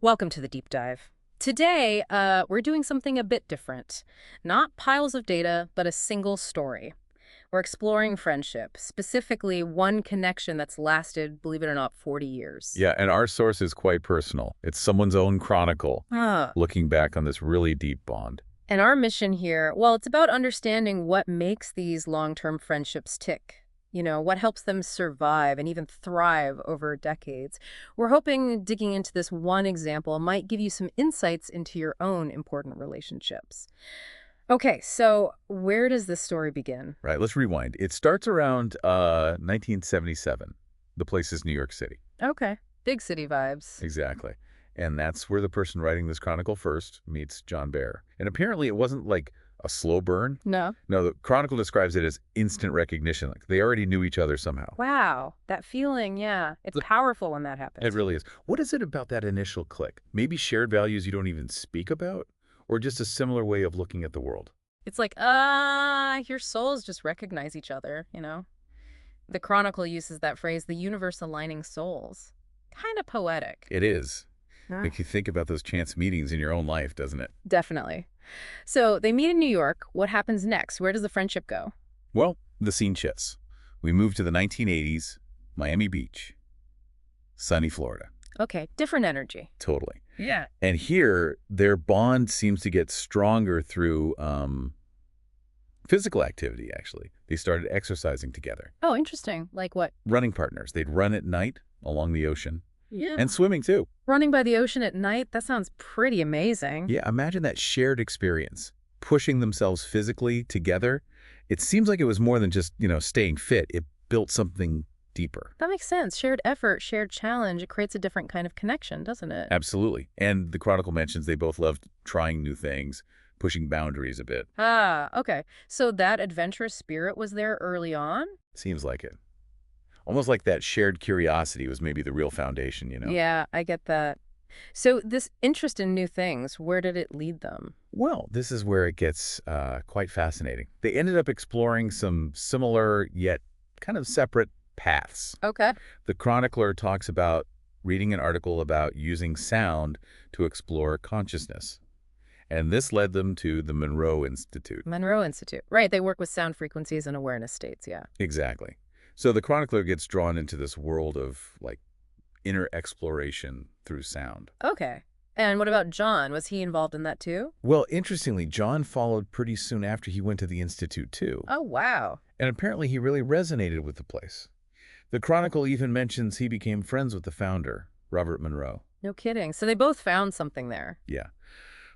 Welcome to the deep dive. Today, we're doing something a bit different. Not piles of data, but a single story. We're exploring friendship, specifically one connection that's lasted, believe it or not, 40 years. Yeah, and our source is quite personal. It's someone's own chronicle, Ah. looking back on this really deep bond. And our mission here, well, it's about understanding what makes these long-term friendships tick. What helps them survive and even thrive over decades. We're hoping digging into this one example might give you some insights into your own important relationships. Okay, so where does this story begin? Right, let's rewind. It starts around 1977. The place is New York City. Okay, big city vibes. Exactly. And that's where the person writing this chronicle first meets John Baier. And apparently it wasn't like a slow burn. No. No, the chronicle describes it as instant recognition. Like they already knew each other somehow. Wow, that feeling, yeah. It's Look, powerful when that it happens. really is. What is it about that initial click? Maybe shared values you don't even speak about? Or just a similar way of looking at the world? It's like, your souls just recognize each other. The Chronicle uses that phrase, the universe aligning souls. Kind of poetic. It is. Ah. Makes you think about those chance meetings in your own life, doesn't it? Definitely. So they meet in New York. What happens next? Where does the friendship go? Well, the scene shifts. We move to the 1980s, Miami Beach, sunny Florida. Okay, different energy. Totally. Yeah. And here, their bond seems to get stronger through physical activity, actually. They started exercising together. Oh, interesting. Like what? Running partners. They'd run at night along the ocean. Yeah. And swimming, too. Running by the ocean at night? That sounds pretty amazing. Yeah, imagine that shared experience, pushing themselves physically together. It seems like it was more than just, staying fit. It built something deeper. That makes sense. Shared effort, shared challenge. It creates a different kind of connection, doesn't it? Absolutely. And the Chronicle mentions they both loved trying new things, pushing boundaries a bit. Ah, okay. So that adventurous spirit was there early on? Seems like it. Almost like that shared curiosity was maybe the real foundation. Yeah, I get that. So this interest in new things, where did it lead them? Well, this is where it gets quite fascinating. They ended up exploring some similar yet kind of separate paths. Okay. The chronicler talks about reading an article about using sound to explore consciousness. And this led them to the Monroe Institute. Monroe Institute. Right, they work with sound frequencies and awareness states, yeah. Exactly. So the chronicler gets drawn into this world of, like, inner exploration through sound. Okay. And what about John? Was he involved in that too? Well, interestingly, John followed pretty soon after he went to the Institute, too. Oh, wow. And apparently he really resonated with the place. The Chronicle even mentions he became friends with the founder, Robert Monroe. No kidding. So they both found something there. Yeah.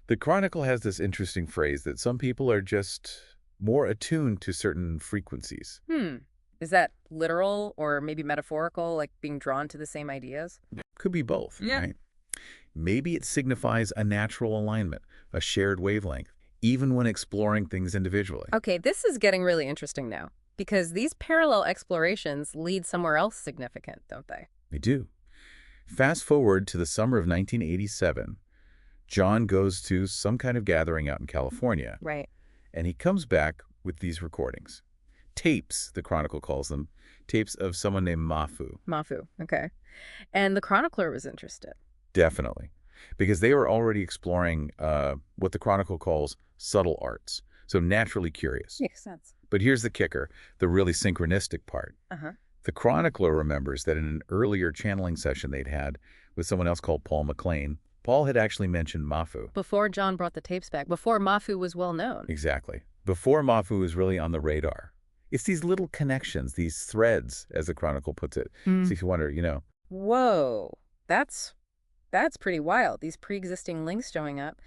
The Chronicle has this interesting phrase that some people are just more attuned to certain frequencies. Is that literal or maybe metaphorical, like being drawn to the same ideas? Could be both, right? Maybe it signifies a natural alignment, a shared wavelength, even when exploring things individually. Okay, this is getting really interesting now, because these parallel explorations lead somewhere else significant, don't they? They do. Fast forward to the summer of 1987. John goes to some kind of gathering out in California, Right. and he comes back with these recordings. Tapes, the Chronicle calls them, tapes of someone named Mafu. Mafu, okay. And the chronicler was interested. Definitely. Because they were already exploring what the Chronicle calls subtle arts, so naturally curious. Makes sense. But here's the kicker, the really synchronistic part. Uh-huh. The chronicler remembers that in an earlier channeling session they'd had with someone else called Paul McLean, Paul had actually mentioned Mafu. Before John brought the tapes back, before Mafu was well known. Exactly. Before Mafu was really on the radar. It's these little connections, these threads, as the Chronicle puts it. So if you wonder, Whoa, that's pretty wild. These pre-existing links showing up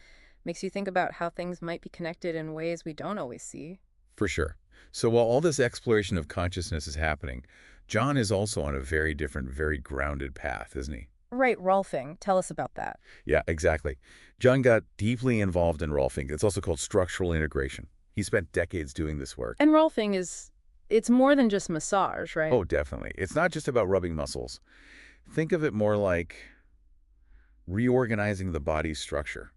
makes you think about how things might be connected in ways we don't always see. For sure. So while all this exploration of consciousness is happening, John is also on a very different, very grounded path, isn't he? Right, Rolfing. Tell us about that. Yeah, exactly. John got deeply involved in Rolfing. It's also called structural integration. He spent decades doing this work. And Rolfing it's more than just massage, right? Oh, definitely. It's not just about rubbing muscles. Think of it more like reorganizing the body's structure.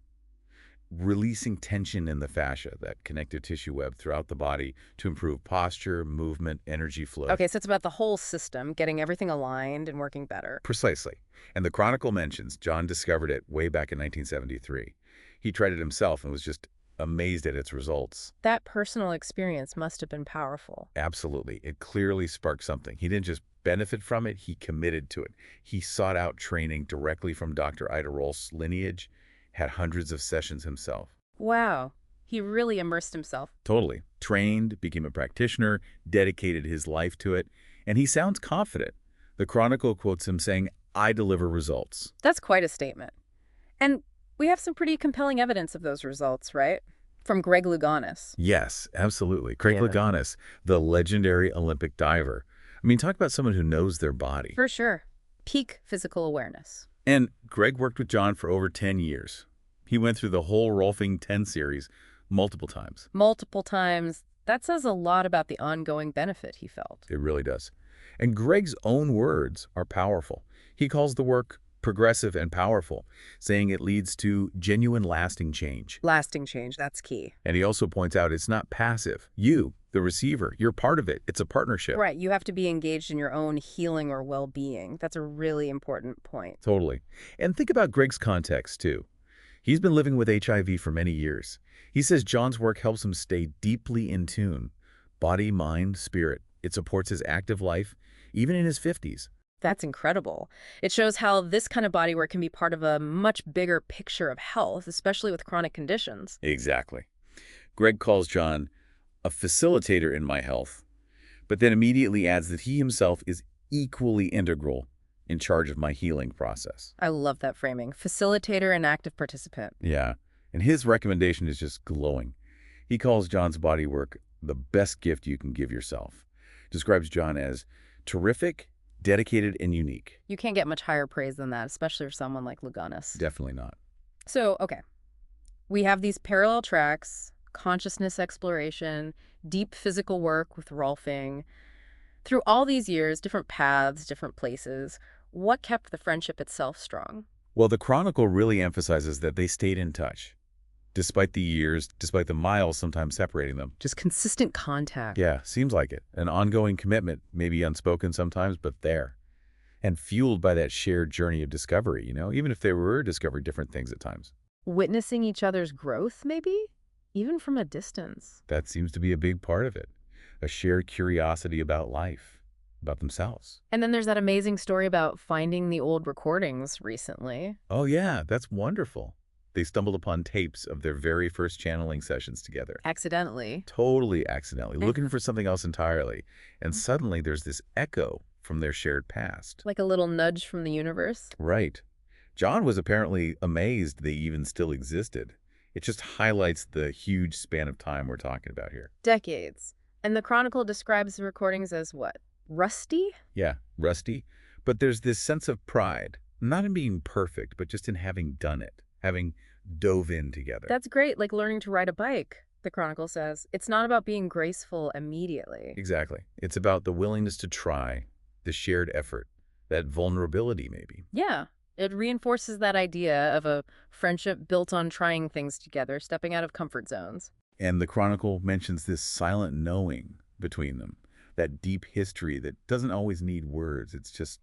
releasing tension in the fascia, that connective tissue web throughout the body to improve posture, movement, energy flow. Okay, so it's about the whole system, getting everything aligned and working better. Precisely. And the Chronicle mentions John discovered it way back in 1973. He tried it himself and was just amazed at its results. That personal experience must have been powerful. Absolutely. It clearly sparked something. He didn't just benefit from it, he committed to it. He sought out training directly from Dr. Ida Rolf's lineage, had hundreds of sessions himself. Wow, he really immersed himself. Totally. Trained, became a practitioner, dedicated his life to it, and he sounds confident. The Chronicle quotes him saying, "I deliver results." That's quite a statement. And we have some pretty compelling evidence of those results, right? From Greg Louganis. Yes, absolutely. Craig Yeah. Louganis, the legendary Olympic diver. I mean, talk about someone who knows their body. For sure. Peak physical awareness. And Greg worked with John for over 10 years. He went through the whole Rolfing 10 series multiple times. Multiple times. That says a lot about the ongoing benefit he felt. It really does. And Greg's own words are powerful. He calls the work progressive and powerful, saying it leads to genuine lasting change. Lasting change, that's key. And he also points out it's not passive. You, the receiver, you're part of it. It's a partnership. Right, you have to be engaged in your own healing or well-being. That's a really important point. Totally. And think about Greg's context, too. He's been living with HIV for many years. He says John's work helps him stay deeply in tune. Body, mind, spirit. It supports his active life, even in his 50s. That's incredible. It shows how this kind of bodywork can be part of a much bigger picture of health, especially with chronic conditions. Exactly. Greg calls John a facilitator in my health, but then immediately adds that he himself is equally integral in charge of my healing process. I love that framing. Facilitator and active participant. Yeah, and his recommendation is just glowing. He calls John's bodywork the best gift you can give yourself. Describes John as terrific, dedicated, and unique. You can't get much higher praise than that, especially for someone like Louganis. Definitely not. So, okay, we have these parallel tracks, consciousness exploration, deep physical work with Rolfing. Through all these years, different paths, different places, what kept the friendship itself strong? Well, the Chronicle really emphasizes that they stayed in touch, despite the years, despite the miles sometimes separating them. Just consistent contact. Yeah, seems like it. An ongoing commitment, maybe unspoken sometimes, but there. And fueled by that shared journey of discovery, even if they were discovering different things at times. Witnessing each other's growth, maybe? Even from a distance. That seems to be a big part of it. A shared curiosity about life, about themselves. And then there's that amazing story about finding the old recordings recently. Oh yeah, that's wonderful. They stumbled upon tapes of their very first channeling sessions together. Accidentally. Totally accidentally, looking for something else entirely. And suddenly there's this echo from their shared past. Like a little nudge from the universe. Right. John was apparently amazed they even still existed. It just highlights the huge span of time we're talking about here. Decades. And the Chronicle describes the recordings as what? Rusty? Yeah, rusty. But there's this sense of pride, not in being perfect, but just in having done it, having dove in together. That's great, like learning to ride a bike, the Chronicle says. It's not about being graceful immediately. Exactly. It's about the willingness to try, the shared effort, that vulnerability maybe. Yeah. It reinforces that idea of a friendship built on trying things together, stepping out of comfort zones. And the Chronicle mentions this silent knowing between them, that deep history that doesn't always need words. It's just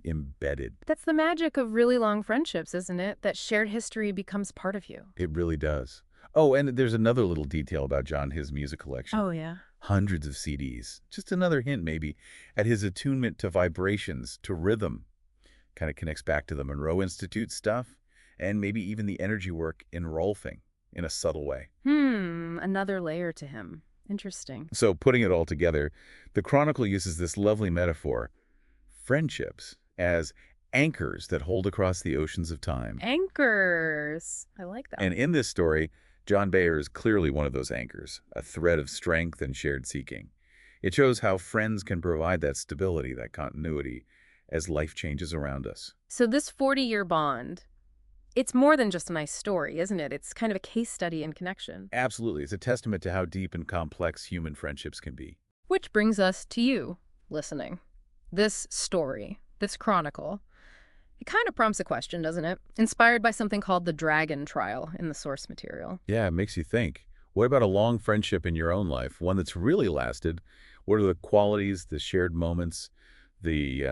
embedded. That's the magic of really long friendships, isn't it? That shared history becomes part of you. It really does. Oh, and there's another little detail about John, his music collection. Oh, yeah. Hundreds of CDs. Just another hint, maybe, at his attunement to vibrations, to rhythm. Kind of connects back to the Monroe Institute stuff, and maybe even the energy work in Rolfing in a subtle way. Another layer to him. Interesting. So putting it all together, the Chronicle uses this lovely metaphor, friendships, as anchors that hold across the oceans of time. Anchors. I like that. And in this story, John Baier is clearly one of those anchors, a thread of strength and shared seeking. It shows how friends can provide that stability, that continuity, as life changes around us. So this 40-year bond, it's more than just a nice story, isn't it? It's kind of a case study in connection. Absolutely. It's a testament to how deep and complex human friendships can be. Which brings us to you, listening. This story, this chronicle, It kind of prompts a question, doesn't it? Inspired by something called the Dragon Trial in the source material. Yeah, it makes you think. What about a long friendship in your own life, one that's really lasted? What are the qualities, the shared moments, the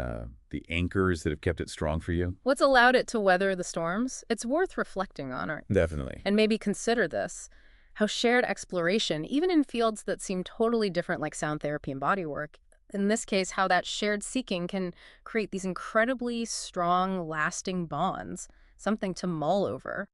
anchors that have kept it strong for you? What's allowed it to weather the storms? It's worth reflecting on, right? Definitely. And maybe consider this, how shared exploration, even in fields that seem totally different like sound therapy and bodywork, in this case, how that shared seeking can create these incredibly strong, lasting bonds, something to mull over.